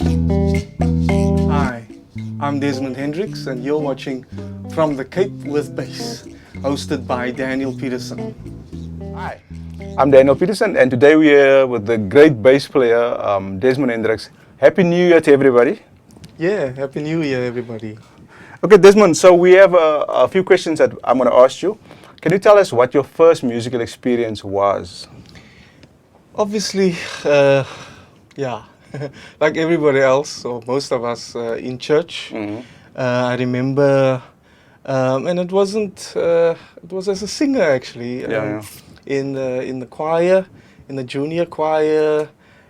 Hi, I'm Desmond Hendricks and you're watching From the Cape with Bass, hosted by Daniel Peterson. Hi, I'm Daniel Peterson and today we're here with the great bass player Desmond Hendricks. Happy New Year to everybody. Yeah, Happy New Year everybody. Okay Desmond, so we have a few questions that I'm going to ask you. Can you tell us what your first musical experience was? Obviously, yeah, like everybody else, or most of us in church. I remember, and it wasn't, it was as a singer actually, in the choir, in the junior choir,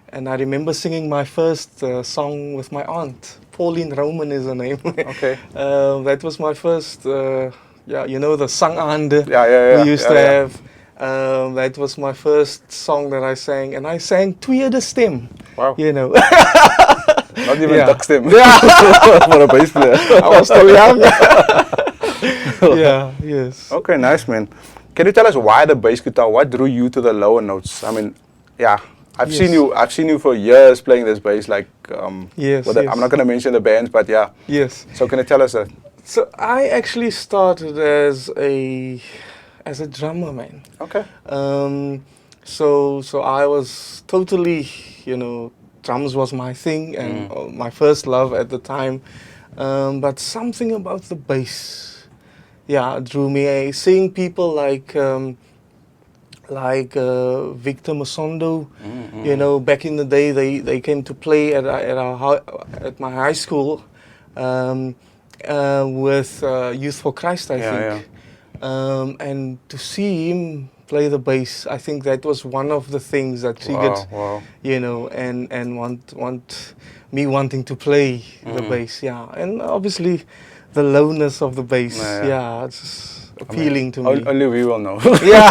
and I remember singing my first song with my aunt. Pauline Roman is her name. Okay. That was my first, yeah, you know, the sangande we used to have. That was my first song that I sang, and I sang tweede stem. Wow. You know. Not even duck stem. Yeah. For a bass player. I was still young. Yeah, yes. Okay, nice man. Can you tell us why the bass guitar? What drew you to the lower notes? I mean, yeah, I've seen you for years playing this bass. Like, yes, I'm not going to mention the bands, but yeah. Yes. So can you tell us that? So I actually started as a drummer, man. Okay. So I was totally, you know, drums was my thing and my first love at the time. But something about the bass, yeah, drew me. Seeing people like Victor Masondo, you know, back in the day, they came to play at my high school with Youth for Christ, I think. And to see him play the bass, I think that was one of the things that triggered, you know, and wanting to play the bass, yeah. And obviously, the lowness of the bass, it's appealing to me. Only we will know. Yeah.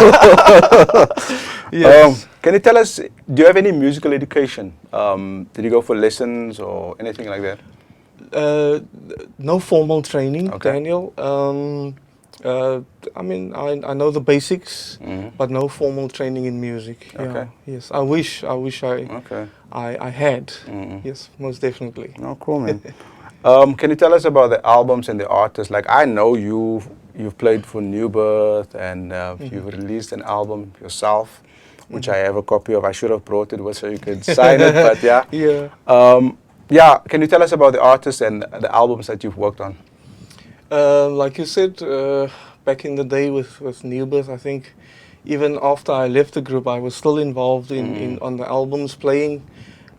Yes. Can you tell us, do you have any musical education? Did you go for lessons or anything like that? No formal training, Okay. Daniel. I mean, I know the basics, but no formal training in music. Okay. Yeah, yes, I wish I had. Yes, most definitely. Oh, cool, man. Can you tell us about the albums and the artists? Like, I know you've played for New Birth and you've released an album yourself, which I have a copy of. I should have brought it with so you could sign it, but yeah. Yeah. Can you tell us about the artists and the albums that you've worked on? Like you said, back in the day with New Birth, I think even after I left the group, I was still involved on the albums, playing.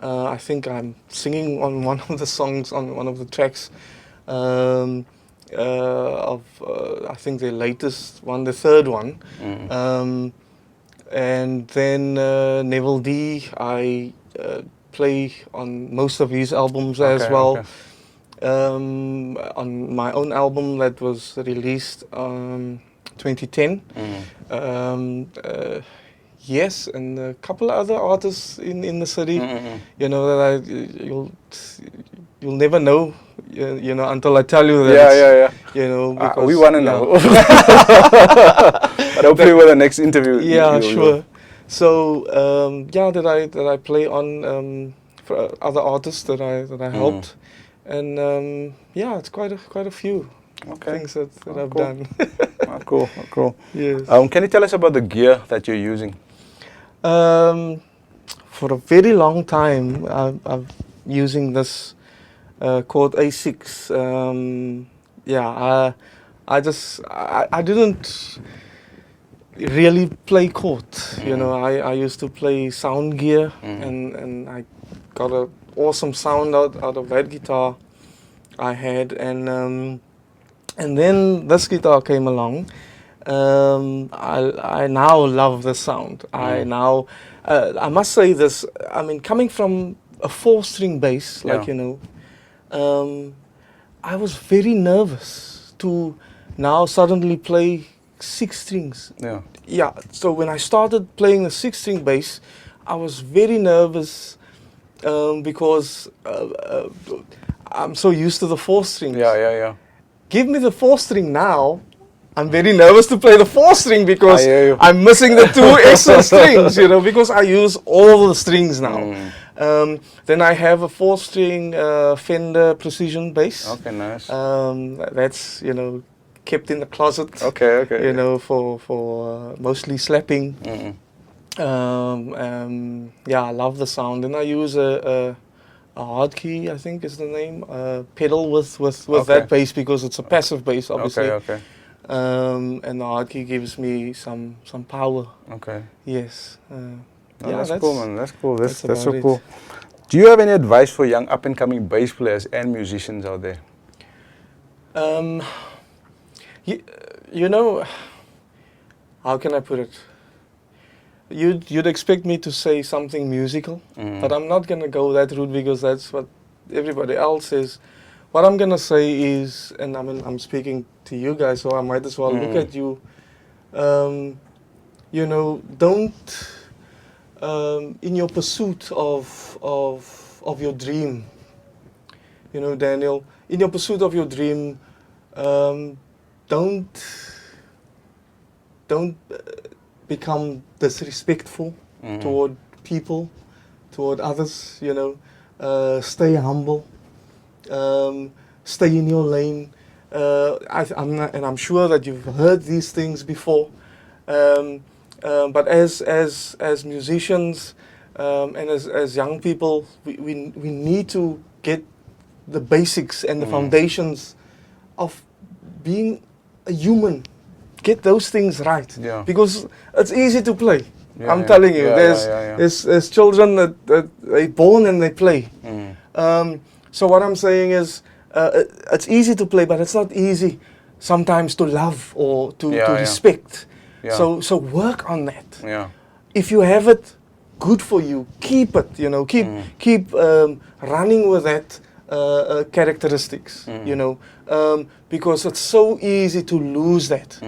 I think I'm singing on one of the songs, on one of the tracks of I think the latest one, the third one. And then Neville D, I play on most of his albums as well. Okay. On my own album that was released 2010. Yes, and a couple of other artists in the city, you know, that you'll never know, you know, until I tell you that. You know, because we want to know. But hopefully with the next interview. Yeah, sure. So that I play on for other artists that I helped. And it's quite a few things that I've done. Cool. Yes. Can you tell us about the gear that you're using? For a very long time, I've using this called A6. I didn't really play chord. You know, I used to play sound gear, and I got a awesome sound out of that guitar I had, and then this guitar came along. I now love the sound. I must say this. I mean, coming from a 4-string bass, like you know, I was very nervous to now suddenly play 6 strings. Yeah. So when I started playing the 6-string bass, I was very nervous. Because I'm so used to the 4 strings. Yeah. Give me the 4 string now, I'm very nervous to play the 4 string because I hear you. I'm missing the 2 extra strings, you know, because I use all the strings now. Then I have a 4-string Fender precision bass. Okay, nice. That's, you know, kept in the closet. Okay, okay. You know, for mostly slapping. Yeah, I love the sound. And I use a hard key, I think is the name, pedal with Okay. that bass, because it's a passive bass, obviously. Okay, okay. And the hard key gives me some power. Okay. Yes. No, Yeah, that's cool, man. That's cool. That's that's so about cool. it. Do you have any advice for young up-and-coming bass players and musicians out there? You know, how can I put it? You'd expect me to say something musical, but I'm not gonna go that route, because that's what everybody else says. What I'm gonna say is, and I'm speaking to you guys, so I might as well look at you. You know, don't in your pursuit of your dream. You know, Daniel, in your pursuit of your dream, don't become disrespectful toward people, toward others. You know, stay humble, stay in your lane. I'm sure that you've heard these things before, but as musicians and as young people, we need to get the basics and the foundations of being a human. Get those things right, because it's easy to play. I'm telling you, there's children that they born and they play. So what I'm saying is, it's easy to play, but it's not easy sometimes to love or to respect. So work on that. If you have it, good for you. Keep it. You know, keep running with that characteristics. You know, because it's so easy to lose that.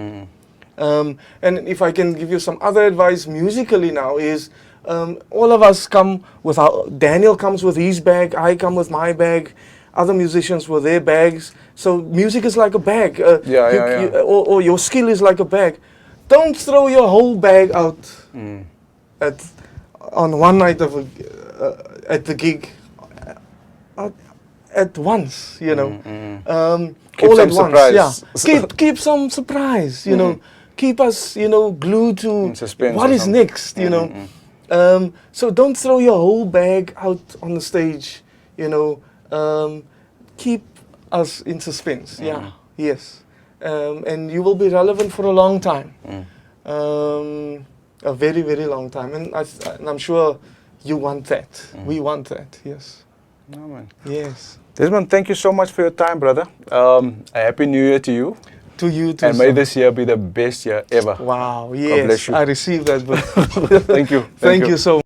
And if I can give you some other advice musically now is, all of us come with Daniel comes with his bag, I come with my bag, other musicians with their bags. So music is like a bag, or your skill is like a bag. Don't throw your whole bag out on one night of at the gig. At once, you know, all at once. Yeah, keep some surprise. You know, keep us, you know, glued to what is next. You know, so don't throw your whole bag out on the stage. You know, keep us in suspense. Yeah, yes, and you will be relevant for a long time, a very, very long time. And I'm sure you want that. We want that. Yes. No, man. Yes. Desmond, thank you so much for your time, brother. A happy New Year to you. To you too. And may this year be the best year ever. Wow, God bless yes, you. I received that. But Thank you. Thank you so much.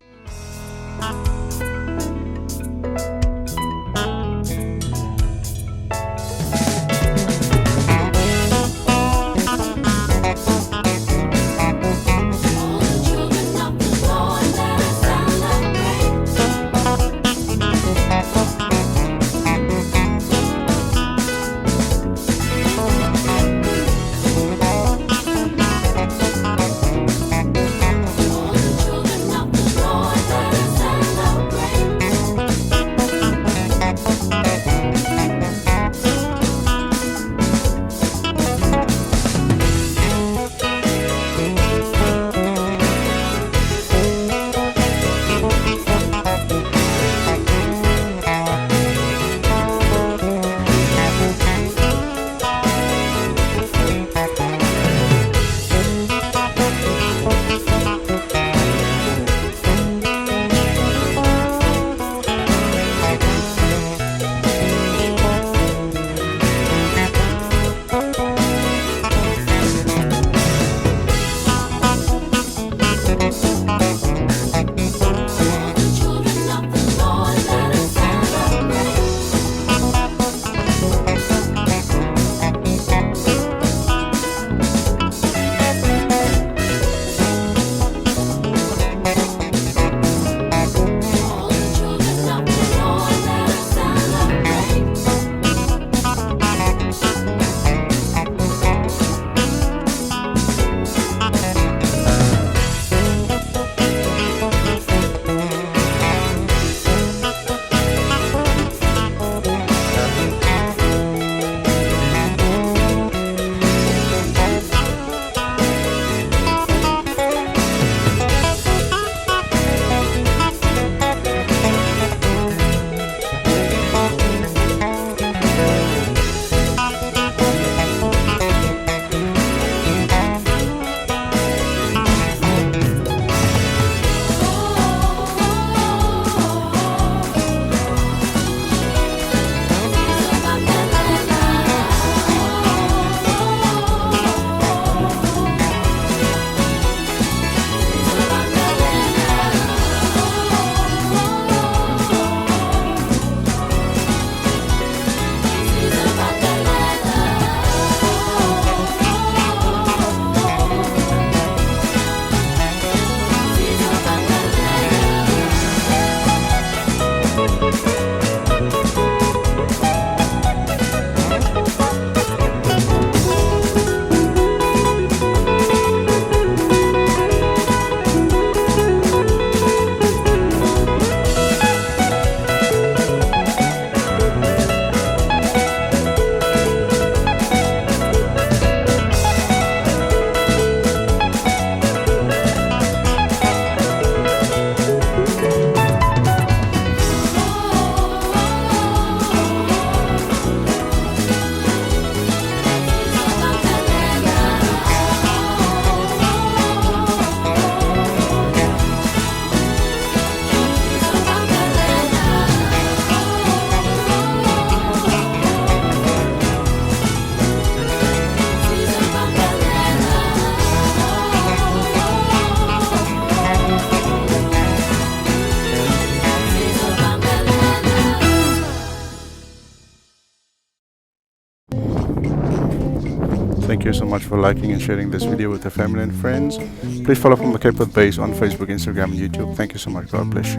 Thank you so much for liking and sharing this video with your family and friends. Please follow From the Cape with Bass on Facebook, Instagram, and YouTube. Thank you so much. God bless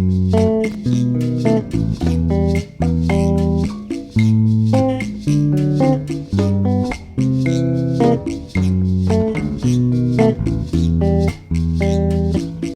you.